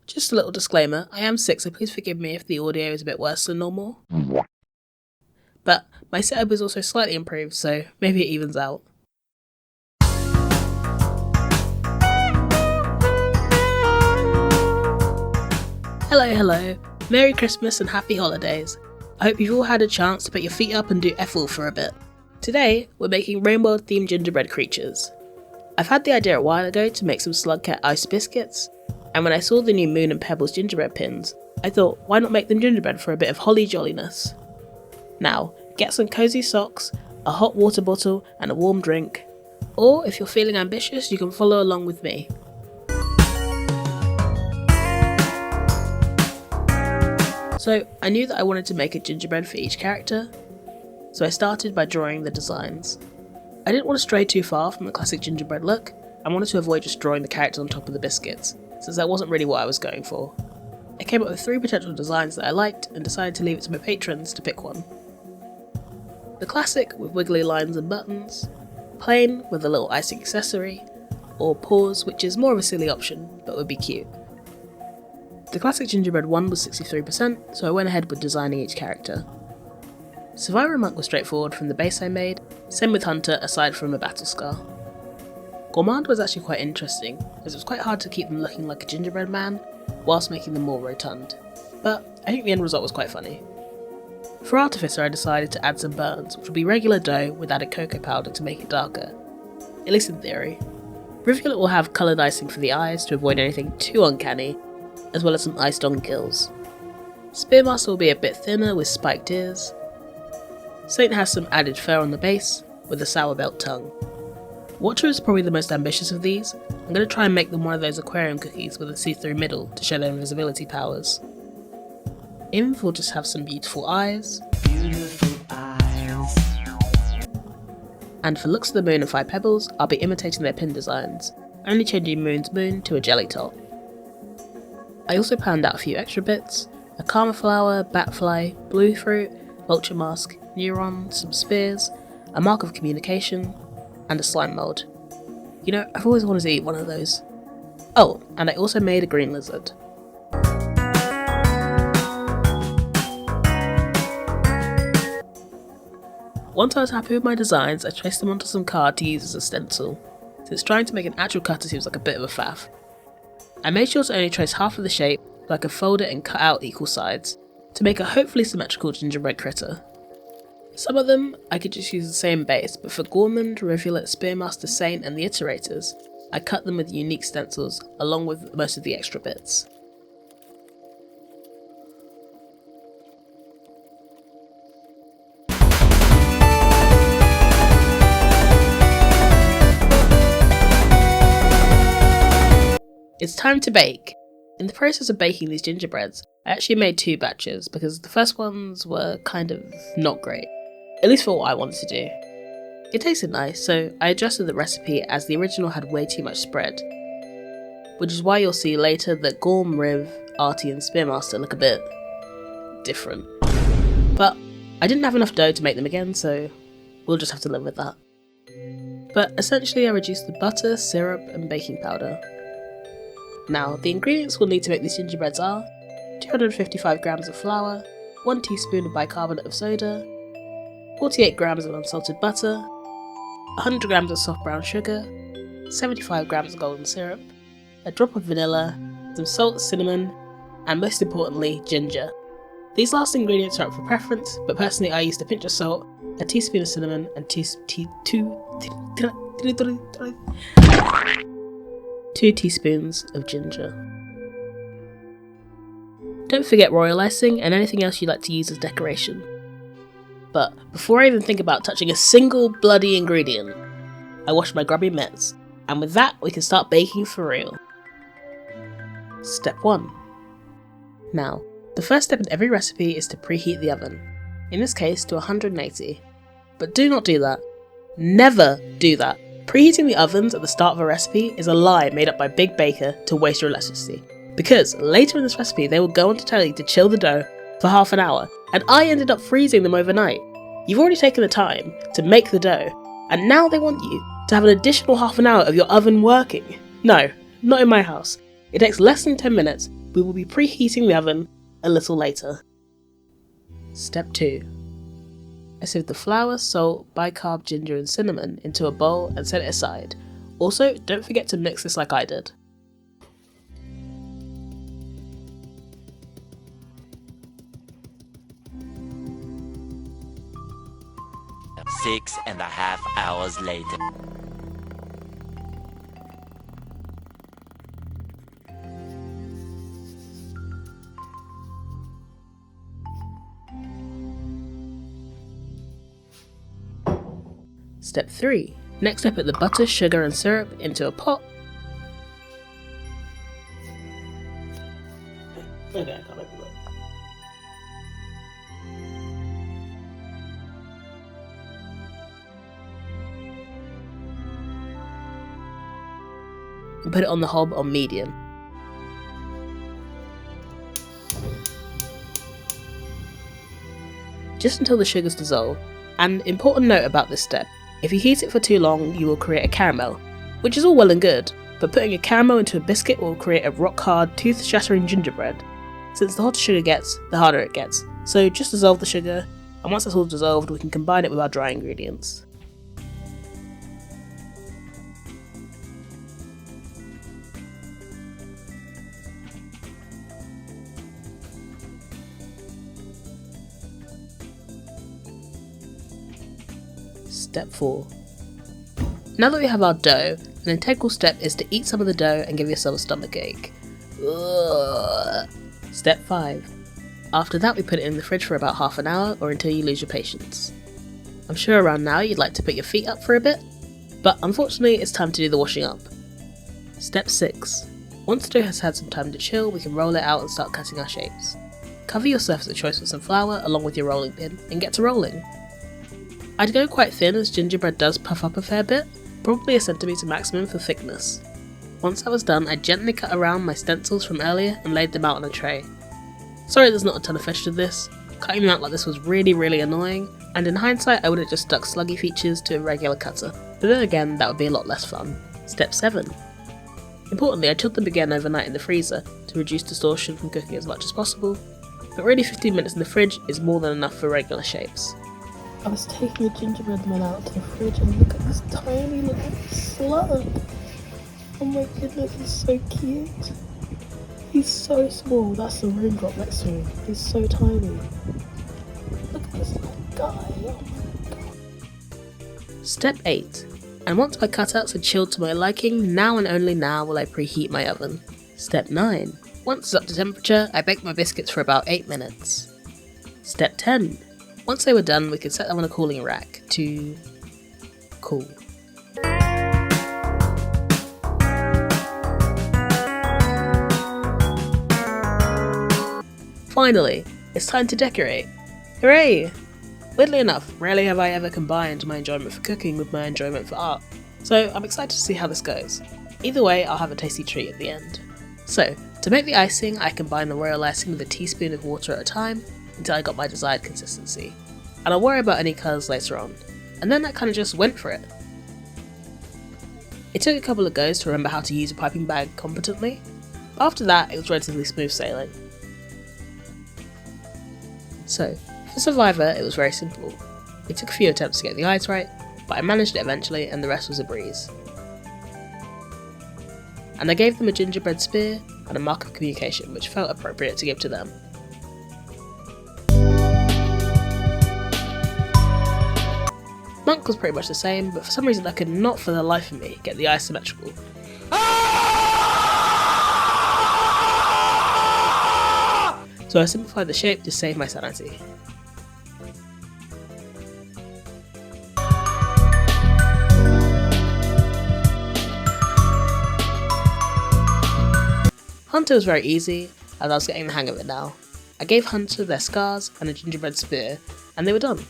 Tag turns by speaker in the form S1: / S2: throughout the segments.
S1: Just a little disclaimer, I am sick, so please forgive me if the audio is a bit worse than normal. But my setup is also slightly improved, so maybe it evens out. Hello, Merry Christmas and Happy Holidays. I hope you've all had a chance to put your feet up and do F-all for a bit. Today, we're making Rainworld themed gingerbread creatures. I've had the idea a while ago to make some slugcat ice biscuits, and when I saw the new Moon and Pebbles gingerbread pins, I thought, why not make them gingerbread for a bit of holly jolliness? Now, get some cozy socks, a hot water bottle and a warm drink, or if you're feeling ambitious, you can follow along with me. So, I knew that I wanted to make a gingerbread for each character, so I started by drawing the designs. I didn't want to stray too far from the classic gingerbread look, and wanted to avoid just drawing the characters on top of the biscuits, since that wasn't really what I was going for. I came up with 3 potential designs that I liked, and decided to leave it to my patrons to pick one. The classic with wiggly lines and buttons, plain with a little icing accessory, or paws, which is more of a silly option, but would be cute. The classic gingerbread one was 63%, so I went ahead with designing each character. Survivor and Monk was straightforward from the base I made, same with Hunter aside from a battle scar. Gourmand was actually quite interesting, as it was quite hard to keep them looking like a gingerbread man, whilst making them more rotund, but I think the end result was quite funny. For Artificer I decided to add some burns, which will be regular dough with added cocoa powder to make it darker, at least in theory. Rivulet will have coloured icing for the eyes to avoid anything too uncanny, as well as some iced on gills. Spearmaster will be a bit thinner with spiked ears. Saint has some added fur on the base, with a sour belt tongue. Watcher is probably the most ambitious of these. I'm going to try and make them one of those aquarium cookies with a see-through middle to show their invisibility powers. Imp will just have some beautiful eyes. And for looks of the Moon and 5 Pebbles, I'll be imitating their pin designs, only changing Moon's moon to a jelly top. I also planned out a few extra bits, a karma flower, batfly, blue fruit, vulture mask, neuron, some spears, a mark of communication, and a slime mould. You know, I've always wanted to eat one of those. Oh, and I also made a green lizard. Once I was happy with my designs, I traced them onto some card to use as a stencil, since trying to make an actual cutter seems like a bit of a faff. I made sure to only trace half of the shape so I could fold it and cut out equal sides, to make a hopefully symmetrical gingerbread critter. Some of them I could just use the same base, but for Gourmand, Rivulet, Spearmaster, Saint and the Iterators, I cut them with unique stencils along with most of the extra bits. It's time to bake! In the process of baking these gingerbreads, I actually made 2 batches because the first ones were kind of not great, at least for what I wanted to do. It tasted nice, so I adjusted the recipe as the original had way too much spread, which is why you'll see later that Gorm, Riv, Artie and Spearmaster look a bit different. But I didn't have enough dough to make them again, so we'll just have to live with that. But essentially I reduced the butter, syrup and baking powder. Now, the ingredients we'll need to make these gingerbreads are 255 grams of flour, 1 teaspoon of bicarbonate of soda, 48 grams of unsalted butter, 100 grams of soft brown sugar, 75 grams of golden syrup, a drop of vanilla, some salt, cinnamon, and most importantly, ginger. These last ingredients are up for preference, but personally I used a pinch of salt, a teaspoon of cinnamon, and 2 teaspoons of ginger. Don't forget royal icing and anything else you'd like to use as decoration. But before I even think about touching a single bloody ingredient, I wash my grubby mitts, and with that we can start baking for real. Step 1. Now, the first step in every recipe is to preheat the oven, in this case to 180. But do not do that. Never do that. Preheating the ovens at the start of a recipe is a lie made up by Big Baker to waste your electricity, because later in this recipe they will go on to tell you to chill the dough for half an hour, and I ended up freezing them overnight. You've already taken the time to make the dough, and now they want you to have an additional half an hour of your oven working. No, not in my house. It takes less than 10 minutes, We will be preheating the oven a little later. Step 2. I sieve the flour, salt, bicarb, ginger and cinnamon into a bowl and set it aside. Also, don't forget to mix this like I did.
S2: Six and a half hours later.
S1: Step 3. Next I put the butter, sugar and syrup into a pot. Okay, I can't open it. And put it on the hob on medium. Just until the sugars dissolve. An important note about this step: if you heat it for too long, you will create a caramel, which is all well and good, but putting a caramel into a biscuit will create a rock-hard, tooth-shattering gingerbread. Since the hotter sugar gets, the harder it gets, so just dissolve the sugar, and once it's all dissolved, we can combine it with our dry ingredients. Step 4. Now that we have our dough, an integral step is to eat some of the dough and give yourself a stomachache. Ugh. Step 5. After that we put it in the fridge for about half an hour or until you lose your patience. I'm sure around now you'd like to put your feet up for a bit, but unfortunately it's time to do the washing up. Step 6. Once the dough has had some time to chill, we can roll it out and start cutting our shapes. Cover your surface of choice with some flour along with your rolling pin and get to rolling. I'd go quite thin as gingerbread does puff up a fair bit, probably a centimetre maximum for thickness. Once that was done, I gently cut around my stencils from earlier and laid them out on a tray. Sorry there's not a ton of footage of this, cutting them out like this was really annoying, and in hindsight I would have just stuck sluggy features to a regular cutter, but then again that would be a lot less fun. Step 7. Importantly, I chilled them again overnight in the freezer to reduce distortion from cooking as much as possible, but really 15 minutes in the fridge is more than enough for regular shapes. I was taking the gingerbread man out to the fridge and look at this tiny little slug. Oh my goodness, he's so cute. He's so small. That's the raindrop next to him. He's so tiny. Look at this little guy. Oh my god. Step 8. And once my cutouts are chilled to my liking, now and only now will I preheat my oven. Step 9. Once it's up to temperature, I bake my biscuits for about 8 minutes. Step 10. Once they were done, we could set them on a cooling rack to cool. Finally, it's time to decorate. Hooray! Weirdly enough, rarely have I ever combined my enjoyment for cooking with my enjoyment for art, so I'm excited to see how this goes. Either way, I'll have a tasty treat at the end. So, to make the icing, I combine the royal icing with a teaspoon of water at a time, until I got my desired consistency, and I'll worry about any colours later on, and then I kind of just went for it. It took a couple of goes to remember how to use a piping bag competently, but after that it was relatively smooth sailing. So, for Survivor it was very simple. It took a few attempts to get the eyes right, but I managed it eventually and the rest was a breeze. And I gave them a gingerbread spear and a mark of communication which felt appropriate to give to them. Monk was pretty much the same, but for some reason I could not for the life of me get the eyes symmetrical. So I simplified the shape to save my sanity. Hunter was very easy, as I was getting the hang of it now. I gave Hunter their scars and a gingerbread spear, and they were done.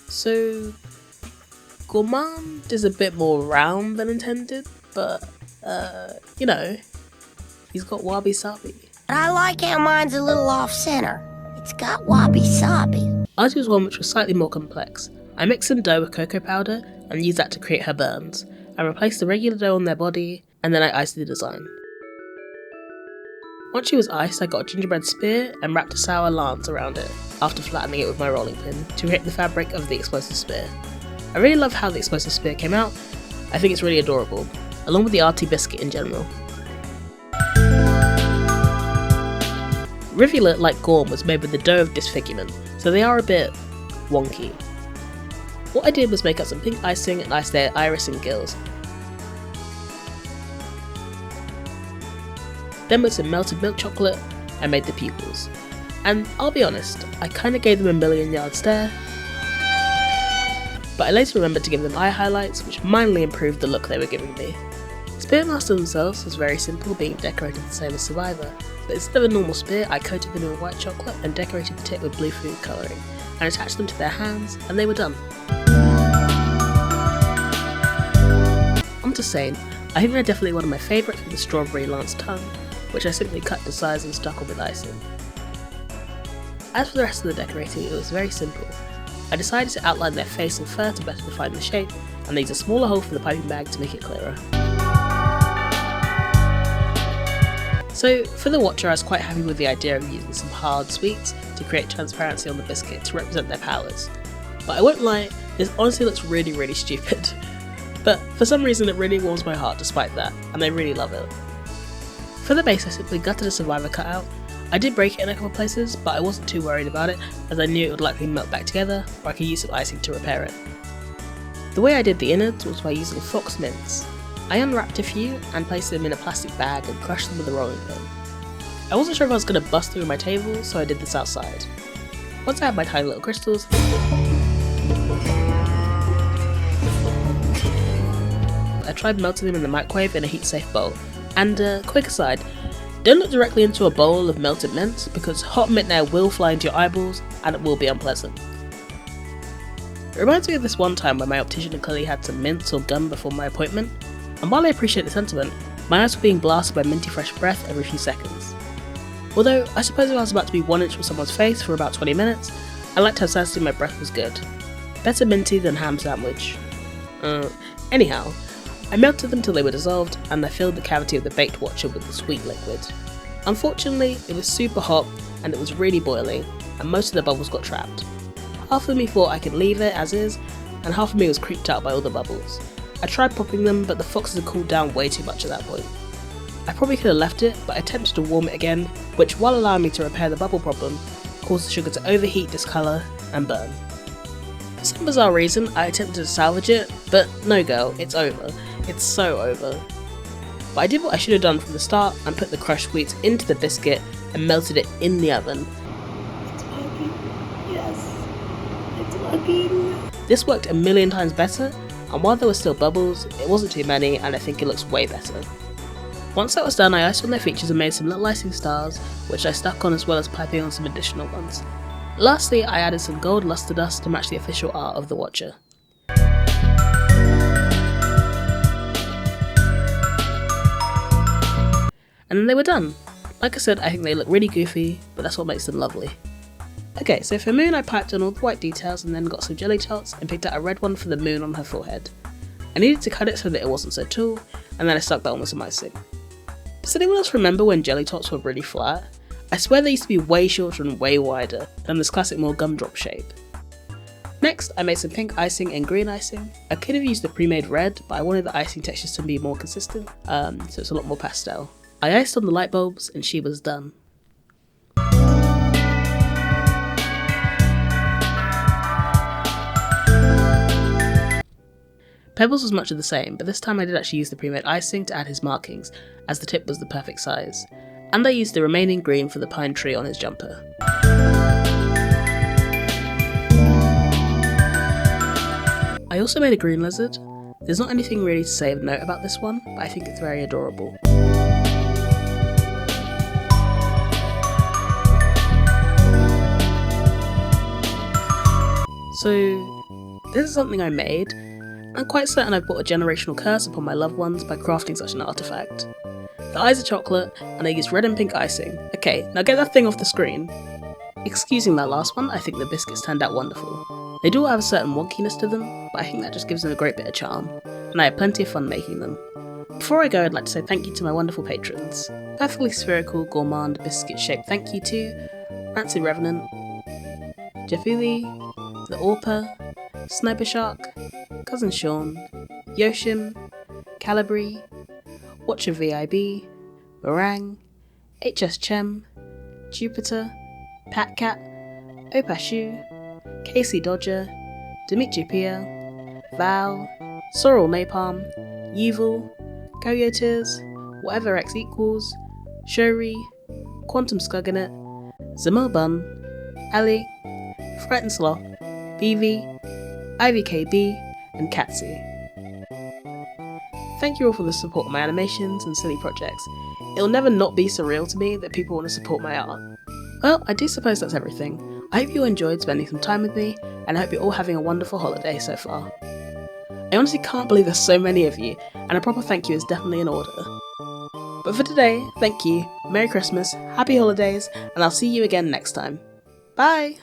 S1: So, Gourmand is a bit more round than intended, but, you know, he's got wabi-sabi.
S3: I like how mine's a little off-center. It's got wabi-sabi.
S1: Ours was one which was slightly more complex. I mixed some dough with cocoa powder and used that to create her burns, I replaced the regular dough on their body, and then I iced the design. Once she was iced, I got a gingerbread spear and wrapped a sour lance around it, after flattening it with my rolling pin, to create the fabric of the explosive spear. I really love how the explosive spear came out. I think it's really adorable, along with the arty biscuit in general. Rivulet, like Gorm, was made with the dough of disfigurement, so they are a bit wonky. What I did was make up some pink icing and ice their iris and gills. Then with some melted milk chocolate, I made the pupils. And I'll be honest, I kinda gave them a million-yard stare, but I later remembered to give them eye highlights, which mildly improved the look they were giving me. Spearmaster themselves was very simple, being decorated the same as Survivor, but instead of a normal spear, I coated them in white chocolate and decorated the tip with blue food colouring, and attached them to their hands, and they were done. I'm just saying, I think they're definitely one of my favourites with the strawberry lance tongue, which I simply cut to size and stuck on with icing. As for the rest of the decorating, it was very simple. I decided to outline their face and fur to better define the shape, and I used a smaller hole for the piping bag to make it clearer. So for the watcher, I was quite happy with the idea of using some hard sweets to create transparency on the biscuit to represent their powers. But I won't lie, this honestly looks really stupid. But for some reason it really warms my heart despite that, and I really love it. For the base, I simply gutted a Survivor cutout. I did break it in a couple places, but I wasn't too worried about it, as I knew it would likely melt back together, or I could use some icing to repair it. The way I did the innards was by using fox mints. I unwrapped a few and placed them in a plastic bag and crushed them with a rolling pin. I wasn't sure if I was going to bust through my table, so I did this outside. Once I had my tiny little crystals, I tried melting them in the microwave in a heat-safe bowl. And quick aside, don't look directly into a bowl of melted mint, because hot mint air will fly into your eyeballs and it will be unpleasant. It reminds me of this one time when my optician had clearly had some mints or gum before my appointment, and while I appreciate the sentiment, my eyes were being blasted by minty fresh breath every few seconds. Although, I suppose if I was about to be 1 inch from someone's face for about 20 minutes, I liked how satisfying my breath was good. Better minty than ham sandwich. Anyhow, I melted them till they were dissolved, and I filled the cavity of the baked watcher with the sweet liquid. Unfortunately, it was super hot, and it was really boiling, and most of the bubbles got trapped. Half of me thought I could leave it as is, and half of me was creeped out by all the bubbles. I tried popping them, but the foxes had cooled down way too much at that point. I probably could have left it, but I attempted to warm it again, which, while allowing me to repair the bubble problem, caused the sugar to overheat, discolour, and burn. For some bizarre reason, I attempted to salvage it, but no girl, it's over. It's so over. But I did what I should have done from the start and put the crushed sweets into the biscuit and melted it in the oven. It's working. Yes, it's working. This worked a million times better, and while there were still bubbles, it wasn't too many, and I think it looks way better. Once that was done, I iced on their features and made some little icing stars, which I stuck on as well as piping on some additional ones. Lastly, I added some gold luster dust to match the official art of the watcher. And then they were done. Like I said, I think they look really goofy, but that's what makes them lovely. Okay, so for Moon I piped on all the white details and then got some jelly tots and picked out a red one for the moon on her forehead. I needed to cut it so that it wasn't so tall, and then I stuck that on with some icing. Does anyone else remember when jelly tots were really flat? I swear they used to be way shorter and way wider than this classic more gumdrop shape. Next, I made some pink icing and green icing. I could have used the pre-made red, but I wanted the icing textures to be more consistent, so it's a lot more pastel. I iced on the light bulbs and she was done. Pebbles was much of the same, but this time I did actually use the pre-made icing to add his markings, as the tip was the perfect size. And I used the remaining green for the pine tree on his jumper. I also made a green lizard. There's not anything really to say of note about this one, but I think it's very adorable. So, this is something I made. I'm quite certain I've brought a generational curse upon my loved ones by crafting such an artifact. The eyes are chocolate, and I used red and pink icing. Okay, now get that thing off the screen. Excusing that last one, I think the biscuits turned out wonderful. They do have a certain wonkiness to them, but I think that just gives them a great bit of charm. And and I had plenty of fun making them. Before I go, I'd like to say thank you to my wonderful patrons. Perfectly Spherical Gourmand Biscuit Shaped thank you to Rancid Revenant, Jafuli, The Orpa, Sniper Shark, Cousin Sean, Yoshim, Calibri, Watcher VIB, Barang, HS Chem, Jupiter, Patcat, Opashu, Casey Dodger, Dimitri Pia, Val, Sorrel Napalm, Evil, Coyotes, Whatever X Equals, Shori, Quantum Scugganet, Zamil Bun, Ali, Frightened Sloth, BV, IVKB, and Katsu. Thank you all for the support of my animations and silly projects. It'll never not be surreal to me that people want to support my art. Well, I do suppose that's everything. I hope you enjoyed spending some time with me, and I hope you're all having a wonderful holiday so far. I honestly can't believe there's so many of you, and a proper thank you is definitely in order. But for today, thank you, Merry Christmas, Happy Holidays, and I'll see you again next time. Bye!